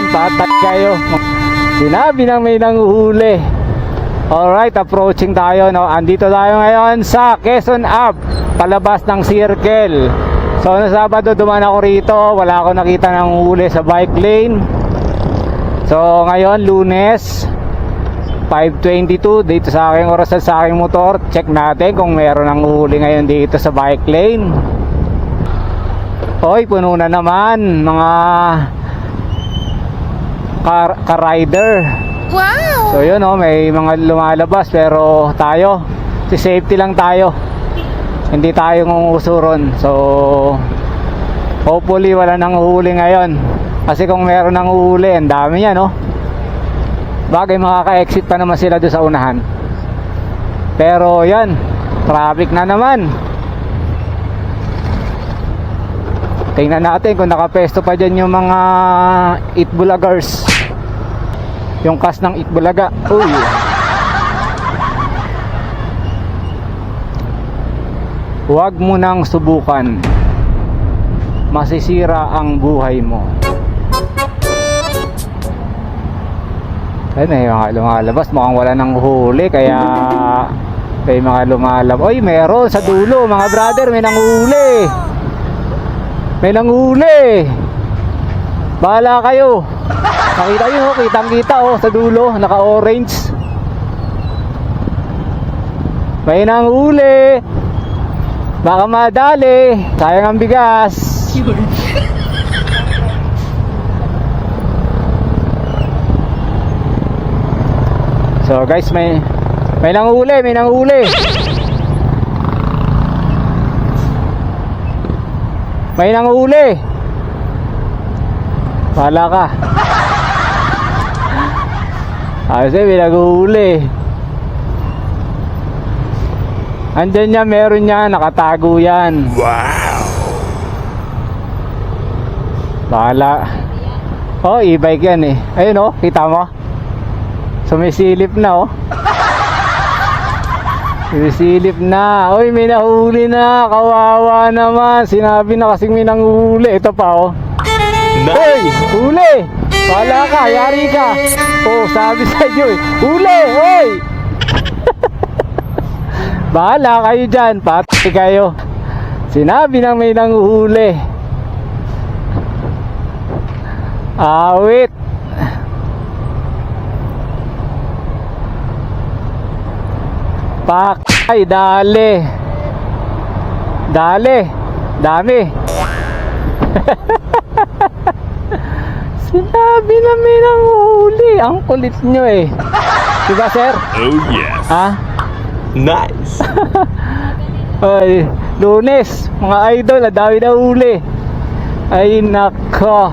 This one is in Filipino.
dyan, patay kayo. Sinabi nang may nanguhuli. Alright, approaching tayo, no? Andito tayo ngayon sa Quezon Ave, palabas ng Circle. So, na Sabado dumaan ako rito, wala akong nakita nanguhuli sa bike lane. So, ngayon, Lunes 5:22, dito sa aking oras sa aking motor. Check natin kung meron nanguhuli ngayon dito sa bike lane. Hoy, puno na naman mga ka-rider. Wow! So yun, oh, may mga lumalabas, pero tayo, si safety lang tayo, hindi tayo ngusuron. So hopefully wala nang uhuli ngayon, kasi kung meron nang uhuli, ang dami yan, no? Bagay makaka-exit pa naman sila doon sa unahan. Pero yan, traffic na naman. Tingnan natin kung nakapesto pa dyan yung mga Itbulagers, yung cast ng Itbulaga. Uy, huwag mo nang subukan, masisira ang buhay mo. Ay, may mga lumalabas, mukhang wala nang huli, kaya may mga lumalabas. Oy, meron sa dulo, mga brother, may nanghuli. May nanghuli. Bahala kayo. Nakita nyo, kitang kita, oh, sa dulo, naka orange. May nanghuli. Baka madali, sayang ang bigas. So guys, may nanghuli, may nanghuli. May nanghuli. Bahala ka. Kasi may nanghuli. Andyan niya, meron niya, nakatago yan. Wow! Bahala. Oh, e-bike yan eh. Ayun, oh, kita mo? Sumisilip na, oh. Sumisilip na. Uy, may nahuli na. Kawawa naman. Sinabi na kasing may nanghuli. Ito pa, oh. Uy, huli. Wala ka, yari ka. Oh, sabi sa inyo eh. Huli, uy. Bahala kayo dyan, patay kayo. Sinabi nang may nanghuli. Awit. Pakay, dali. Dali. Dami. Sinabi na may nanghuli. Ang kulit nyo eh. Diba, sir? Oh yes! Ha? Nice! Ay, Lunes, mga idol, dami na huli. Ay, nako.